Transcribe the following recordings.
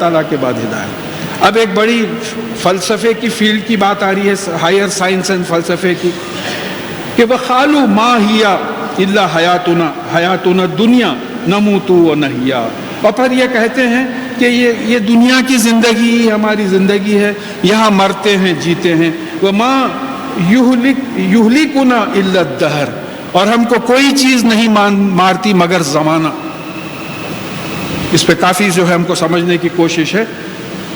تعالیٰ کے بعد ہدایت۔ اب ایک بڑی فلسفے کی فیلڈ کی بات آ رہی ہے، ہائر سائنس اینڈ فلسفے کی، کہ وَقَالُوا مَا هِيَ إِلَّا حَيَاتُنَا الدُّنْيَا نَمُوتُ وَنَحْيَا، اور پھر یہ کہتے ہیں کہ یہ دنیا کی زندگی ہماری زندگی ہے، یہاں مرتے ہیں جیتے ہیں، وَمَا يُهْلِكُنَا إِلَّا الدَّهْرُ، اور ہم کو کوئی چیز نہیں مارتی مگر زمانہ۔ اس پہ کافی جو ہے ہم کو سمجھنے کی کوشش ہے۔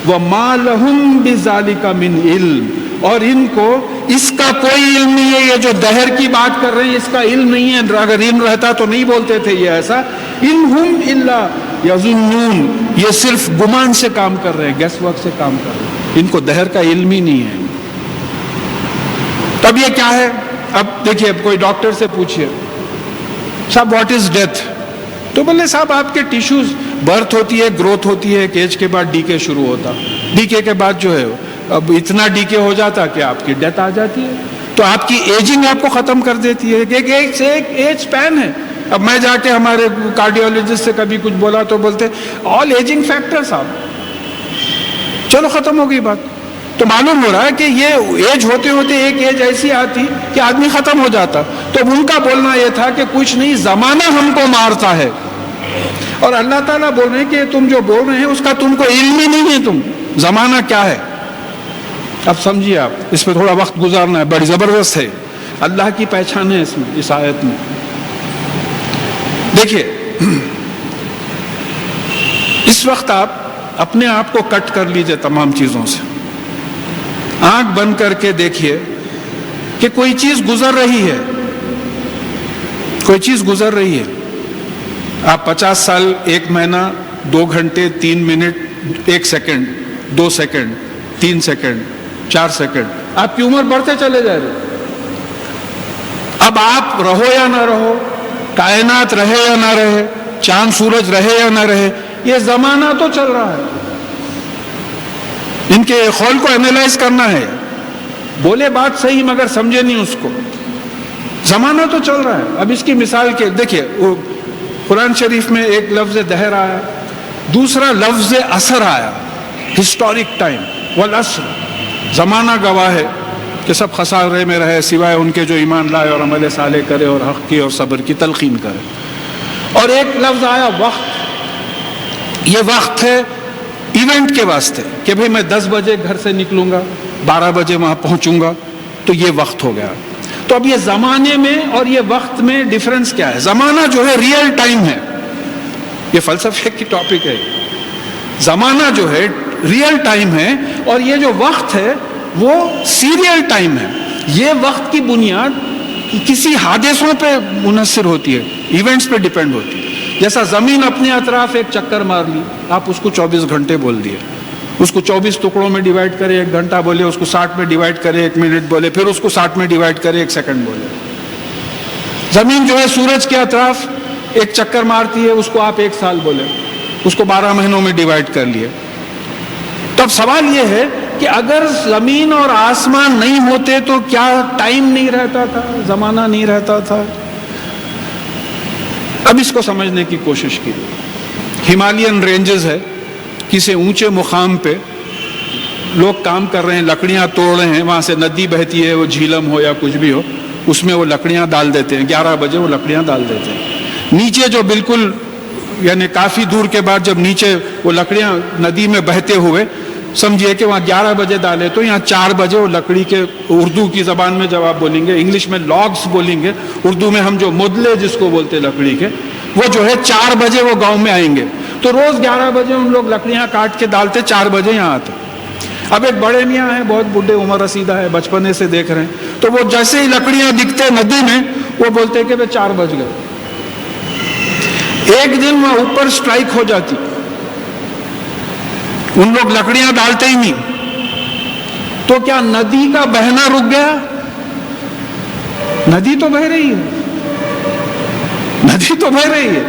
وَمَا لَهُمْ بِذَلِكَ مِنْ عِلْمٍ، اور ان کو اس کا کوئی علم نہیں ہے، یہ جو دہر کی بات کر رہے ہیں اس کا علم نہیں ہے، اگر علم رہتا تو نہیں بولتے تھے یہ ایسا۔ إِنْ هُمْ إِلَّا يَظُنُّونَ، یہ صرف گمان سے کام کر رہے ہیں، گیس ورک سے کام کر رہے ہیں، ان کو دہر کا علم ہی نہیں ہے۔ تب یہ کیا ہے؟ اب دیکھیے، اب کوئی ڈاکٹر سے پوچھئے صاحب واٹ از ڈیتھ، تو بولے صاحب آپ کے ٹیشوز، برتھ ہوتی ہے، گروتھ ہوتی ہے، ایک ایج کے بعد ڈیکے شروع ہوتا، ڈیکے کے بعد جو ہے اب اتنا ڈیکے ہو جاتا کہ آپ کی ڈیتھ آ جاتی ہے، تو آپ کی ایجنگ آپ کو ختم کر دیتی ہے، ایک ایج سپین ہے۔ اب میں جا کے ہمارے کارڈیولوجسٹ سے کبھی کچھ بولا تو بولتے آل ایجنگ فیکٹر صاحب، چلو ختم ہو گئی بات۔ تو معلوم ہو رہا ہے کہ یہ ایج ہوتے ہوتے ایک ایج ایسی آتی کہ آدمی ختم ہو جاتا۔ تو ان کا بولنا یہ تھا کہ کچھ نہیں، زمانہ ہم کو مارتا ہے، اور اللہ تعالیٰ بول رہے ہیں کہ تم جو بول رہے ہیں اس کا تم کو علم ہی نہیں ہے، تم زمانہ کیا ہے۔ اب سمجھیے، آپ اس پہ تھوڑا وقت گزارنا ہے، بڑی زبردست ہے، اللہ کی پہچان ہے اس میں، اس آیت میں۔ دیکھیے، اس وقت آپ اپنے آپ کو کٹ کر لیجئے تمام چیزوں سے، آنکھ بند کر کے دیکھیے کہ کوئی چیز گزر رہی ہے، کوئی چیز گزر رہی ہے۔ آپ 50 سال، 1 مہینہ، 2 گھنٹے، 3 minute, 1 second, 2 second, 3 second, 4 second, آپ کی عمر بڑھتے چلے جا رہے۔ اب آپ رہو یا نہ رہو، کائنات رہے یا نہ رہے، چاند سورج رہے یا نہ رہے، یہ زمانہ تو چل رہا ہے۔ ان کے خول کو اینالائز کرنا ہے، بولے بات صحیح مگر سمجھے نہیں اس کو، زمانہ تو چل رہا ہے۔ اب اس کی مثال کے دیکھیے، قرآن شریف میں ایک لفظ دہر آیا، دوسرا لفظ عصر آیا، ہسٹورک ٹائم، والعصر، زمانہ گواہ ہے کہ سب خسارے میں رہے سوائے ان کے جو ایمان لائے اور عمل صالح کرے اور حق کی اور صبر کی تلقین کرے۔ اور ایک لفظ آیا وقت، یہ وقت ہے ایونٹ کے واسطے کہ بھئی میں 10 بجے گھر سے نکلوں گا، 12 بجے وہاں پہنچوں گا، تو یہ وقت ہو گیا۔ تو اب یہ زمانے میں اور یہ وقت میں ڈیفرنس کیا ہے؟ زمانہ جو ہے ریئل ٹائم ہے، یہ فلسفے کی ٹاپک ہے۔ زمانہ جو ہے ریئل ٹائم ہے، اور یہ جو وقت ہے وہ سیریل ٹائم ہے۔ یہ وقت کی بنیاد کسی حادثوں پہ منحصر ہوتی ہے، ایونٹس پہ ڈیپینڈ ہوتی ہے۔ جیسا زمین اپنے اطراف ایک چکر مار لی، آپ اس کو 24 گھنٹے بول دیے، اس کو 24 ٹکڑوں میں ڈیوائڈ کرے، 1 گھنٹہ بولے، اس کو 60 میں ڈیوائڈ کرے، 1 منٹ بولے، پھر اس کو 60 میں ڈیوائڈ کرے، 1 سیکنڈ بولے۔ زمین جو ہے سورج کے اطراف ایک چکر مارتی ہے، اس کو آپ 1 سال بولے، اس کو 12 مہینوں میں ڈیوائڈ کر لیے۔ تو اب سوال یہ ہے کہ اگر زمین اور آسمان نہیں ہوتے تو کیا ٹائم نہیں رہتا تھا، زمانہ نہیں رہتا تھا؟ اب اس کو سمجھنے کی کوشش کی۔ ہمالین رینجز ہے، کسی اونچے مقام پہ لوگ کام کر رہے ہیں، لکڑیاں توڑ رہے ہیں، وہاں سے ندی بہتی ہے، وہ جھیلم ہو یا کچھ بھی ہو، اس میں وہ لکڑیاں ڈال دیتے ہیں، 11 بجے وہ لکڑیاں ڈال دیتے ہیں۔ نیچے جو بالکل یعنی کافی دور کے بعد جب نیچے وہ لکڑیاں ندی میں بہتے ہوئے، سمجھیے کہ وہاں 11 بجے ڈالے تو یہاں 4 بجے وہ لکڑی کے، اردو کی زبان میں جب آپ بولیں گے، انگلش میں لاگس بولیں گے، اردو میں ہم جو مدلے جس کو بولتے لکڑی کے، وہ جو ہے 4 بجے وہ گاؤں میں آئیں گے۔ تو روز 11 بجے ان لوگ لکڑیاں کاٹ کے ڈالتے، 4 بجے یہاں آتے۔ اب ایک بڑے میاں ہیں، بہت بڈھے، عمر رسیدہ ہے، بچپنے سے دیکھ رہے ہیں، تو وہ جیسے ہی لکڑیاں دکھتے ندی میں، وہ بولتے کہ 4 بج گئے۔ ایک دن وہاں اوپر سٹرائک ہو جاتی، ان لوگ لکڑیاں ڈالتے ہی نہیں، تو کیا ندی کا بہنا رک گیا؟ ندی تو بہ رہی ہے، ندی تو بہ رہی ہے۔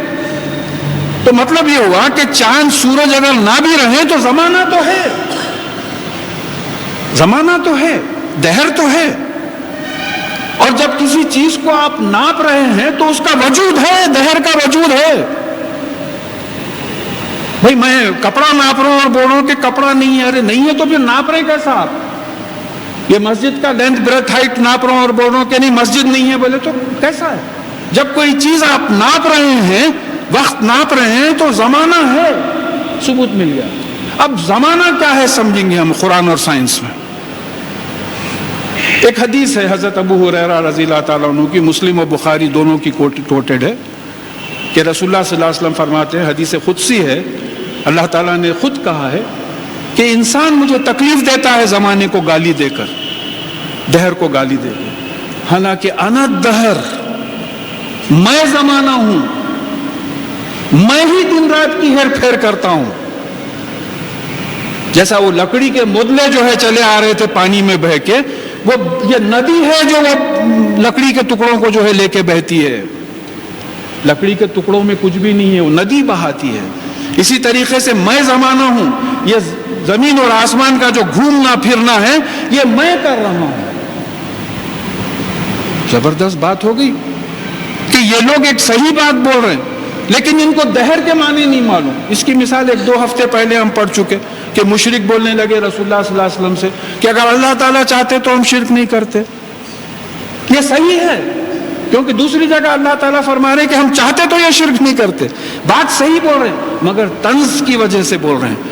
تو مطلب یہ ہوا کہ چاند سورج اگر نہ بھی رہے تو زمانہ تو ہے، زمانہ تو ہے، دہر تو ہے۔ اور جب کسی چیز کو آپ ناپ رہے ہیں تو اس کا وجود ہے، دہر کا وجود ہے۔ بھائی میں کپڑا ناپ رہا ہوں اور بول رہا ہوں کہ کپڑا نہیں ہے. ارے نہیں ہے تو پھر ناپ رہے کیسا آپ؟ یہ مسجد کا لینتھ بریتھ ہائٹ ناپ رہا ہوں اور بول رہا ہوں کہ نہیں مسجد نہیں ہے، بولے تو کیسا ہے؟ جب کوئی چیز آپ ناپ رہے ہیں، وقت ناپ رہے ہیں، تو زمانہ ہے، ثبوت مل گیا. اب زمانہ کیا ہے سمجھیں گے ہم قرآن اور سائنس میں. ایک حدیث ہے حضرت ابو ہریرہ رضی اللہ تعالیٰ عنہ کی، مسلم و بخاری دونوں کی کوٹڈ ہے، کہ رسول اللہ صلی اللہ علیہ وسلم فرماتے ہیں، حدیث قدسی ہے، اللہ تعالیٰ نے خود کہا ہے کہ انسان مجھے تکلیف دیتا ہے زمانے کو گالی دے کر، دہر کو گالی دے کر، حالانکہ انا دہر، میں زمانہ ہوں، میں ہی دن رات کی ہیر پھیر کرتا ہوں. جیسا وہ لکڑی کے مدلے جو ہے چلے آ رہے تھے پانی میں بہہ کے، وہ یہ ندی ہے جو وہ لکڑی کے ٹکڑوں کو جو ہے لے کے بہتی ہے. لکڑی کے ٹکڑوں میں کچھ بھی نہیں ہے، وہ ندی بہاتی ہے. اسی طریقے سے میں زمانہ ہوں، یہ زمین اور آسمان کا جو گھومنا پھرنا ہے یہ میں کر رہا ہوں. زبردست بات ہو گئی کہ یہ لوگ ایک صحیح بات بول رہے ہیں لیکن ان کو دہر کے معنی نہیں معلوم. اس کی مثال 1-2 ہفتے پہلے ہم پڑھ چکے کہ مشرک بولنے لگے رسول اللہ صلی اللہ علیہ وسلم سے کہ اگر اللہ تعالیٰ چاہتے تو ہم شرک نہیں کرتے. یہ صحیح ہے کیونکہ دوسری جگہ اللہ تعالیٰ فرما رہے ہیں کہ ہم چاہتے تو یہ شرک نہیں کرتے. بات صحیح بول رہے ہیں مگر طنز کی وجہ سے بول رہے ہیں.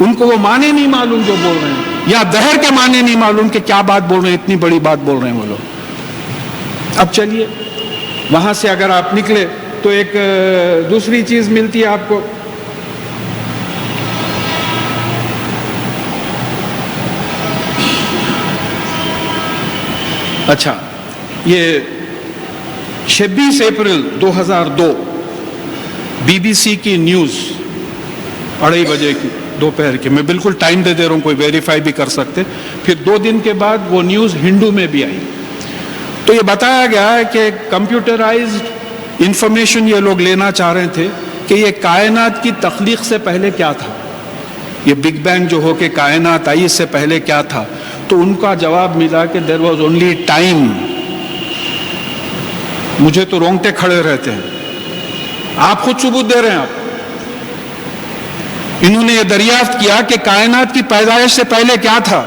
ان کو وہ معنی نہیں معلوم جو بول رہے ہیں، یا دہر کے معنی نہیں معلوم کہ کیا بات بول رہے ہیں، اتنی بڑی بات بول رہے ہیں وہ لوگ. اب چلیے وہاں سے اگر آپ نکلے تو ایک دوسری چیز ملتی ہے آپ کو. اچھا، یہ 26 اپریل 2002 BBC کی نیوز 2:30 بجے کی دوپہر کی، میں بالکل ٹائم دے رہا ہوں، کوئی ویریفائی بھی کر سکتے. پھر 2 دن کے بعد وہ نیوز ہندو میں بھی آئی. تو یہ بتایا گیا ہے کہ کمپیوٹرائزڈ انفارمیشن یہ لوگ لینا چاہ رہے تھے کہ یہ کائنات کی تخلیق سے پہلے کیا تھا، یہ بگ بینگ جو ہو کے کائنات آئی اس سے پہلے کیا تھا. تو ان کا جواب ملا کہ دیر واز اونلی ٹائم. مجھے تو رونگٹے کھڑے رہتے ہیں. آپ خود ثبوت دے رہے ہیں. آپ انہوں نے یہ دریافت کیا کہ کائنات کی پیدائش سے پہلے کیا تھا،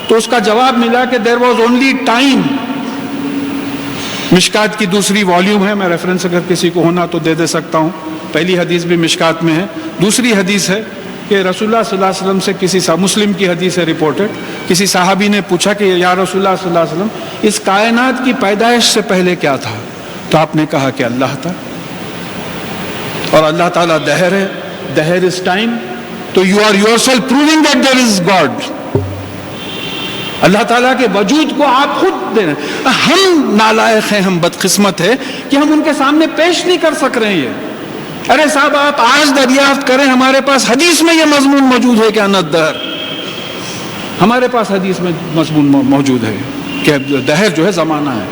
تو اس کا جواب ملا کہ دیر واز اونلی ٹائم. مشکات کی دوسری والیوم ہے، میں ریفرنس اگر کسی کو ہونا تو دے سکتا ہوں. پہلی حدیث بھی مشکات میں ہے. دوسری حدیث ہے کہ رسول اللہ صلی اللہ علیہ وسلم سے کسی مسلم کی حدیث ہے ریپورٹڈ، کسی صحابی نے پوچھا کہ یا رسول اللہ صلی اللہ علیہ وسلم اس کائنات کی پیدائش سے پہلے کیا تھا، تو آپ نے کہا کہ اللہ تھا، اور اللہ تعالیٰ دہر ہے، دہر از ٹائم. تو you are yourself proving that there is God. اللہ تعالیٰ کے وجود کو آپ خود دے رہے ہیں. ہم نالائق ہیں، ہم بدقسمت ہے کہ ہم ان کے سامنے پیش نہیں کر سک رہے ہیں. ارے صاحب آپ آج دریافت کریں، ہمارے پاس حدیث میں یہ مضمون موجود ہے کہ انت دہر، ہمارے پاس حدیث میں مضمون موجود ہے کہ دہر جو ہے زمانہ ہے.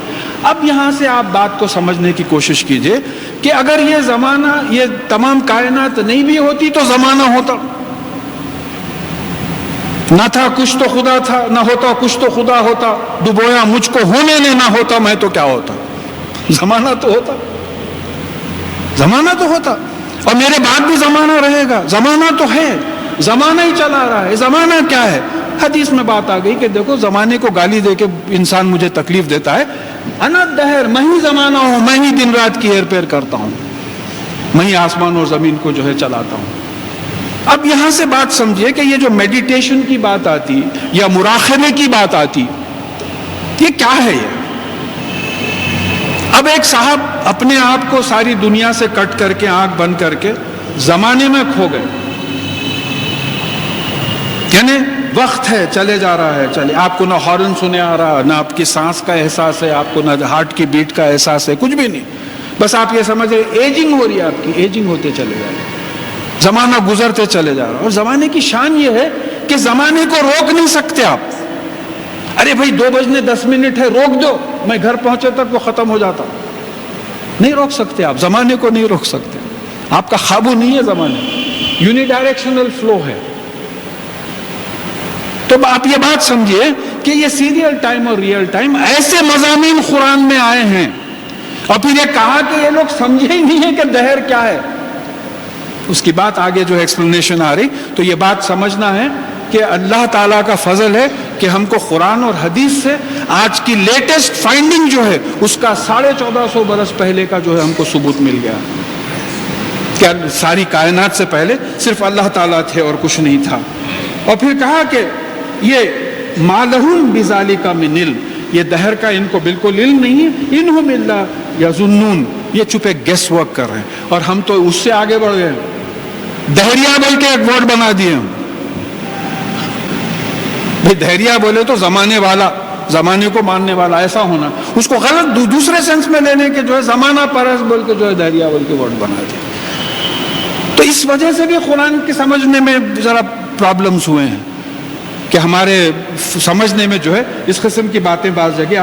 اب یہاں سے آپ بات کو سمجھنے کی کوشش کیجئے کہ اگر یہ زمانہ، یہ تمام کائنات نہیں بھی ہوتی تو زمانہ ہوتا. نہ تھا کچھ تو خدا تھا، نہ ہوتا کچھ تو خدا ہوتا. ڈبویا مجھ کو ہونے نے نہ ہوتا میں تو کیا ہوتا. زمانہ تو ہوتا، زمانہ تو ہوتا، اور میرے بعد بھی زمانہ رہے گا. زمانہ تو ہے، زمانہ ہی چلا رہا ہے. زمانہ کیا ہے؟ حدیث میں بات آ گئی کہ دیکھو زمانے کو گالی دے کے انسان مجھے تکلیف دیتا ہے. انا دہر، میں ہی زمانہ ہوں، میں ہی دن رات کی ہیر پھیر کرتا ہوں، میں ہی آسمان اور زمین کو جو ہے چلاتا ہوں. اب یہاں سے بات سمجھیے کہ یہ جو میڈیٹیشن کی بات آتی یا مراقبے کی بات آتی، یہ کیا ہے؟ یہ اب ایک صاحب اپنے آپ کو ساری دنیا سے کٹ کر کے، آنکھ بند کر کے زمانے میں کھو گئے. یعنی وقت ہے، چلے جا رہا ہے، چلے. آپ کو نہ ہارن سنے آ رہا، نہ آپ کی سانس کا احساس ہے، آپ کو نہ ہارٹ کی بیٹ کا احساس ہے، کچھ بھی نہیں. بس آپ یہ سمجھے ایجنگ ہو رہی ہے، آپ کی ایجنگ ہوتے چلے جا رہے، زمانہ گزرتے چلے جا رہا. اور زمانے کی شان یہ ہے کہ زمانے کو روک نہیں سکتے آپ. ارے بھائی 2:10 ہے، روک دو، میں گھر پہنچے تک وہ ختم ہو جاتا. نہیں روک سکتے آپ، زمانے کو نہیں روک سکتے. آپ کا قابو نہیں ہے زمانے، یونی ڈائریکشنل فلو ہے. تو آپ یہ بات سمجھیے کہ یہ سیریل ٹائم اور ریئل ٹائم ایسے مضامین قرآن میں آئے ہیں، اور پھر یہ کہا کہ یہ لوگ سمجھے ہی نہیں ہے کہ دہر کیا ہے. اس کی بات آگے جو ایکسپلینیشن آ رہی. تو یہ بات سمجھنا ہے کہ اللہ تعالیٰ کا فضل ہے کہ ہم کو قرآن اور حدیث سے آج کی لیٹسٹ فائنڈنگ جو ہے اس کا 1450 برس پہلے کا جو ہے ہم کو ثبوت مل گیا کہ ساری کائنات سے پہلے صرف اللہ تعالیٰ تھے اور کچھ نہیں تھا. اور پھر کہا کہ یہ ما لہم بذالک من علم، یہ دہر کا ان کو بالکل علم نہیں ہے. انہم الا یظنون، یہ چپے گیس ورک کر رہے ہیں. اور ہم تو اس سے آگے بڑھ گئے، دہریہ بول کے ایک ورڈ بنا دیے ہم. بھائی دہریہ بولے تو زمانے والا، زمانے کو ماننے والا ایسا ہونا، اس کو غلط دوسرے سینس میں لینے کے جو ہے زمانہ پرست بول کے جو ہے دہریہ بول کے ورڈ بنا دیا. تو اس وجہ سے بھی قرآن کی سمجھنے میں ذرا پرابلمز ہوئے ہیں کہ ہمارے سمجھنے میں جو ہے اس قسم کی باتیں بعض جگہ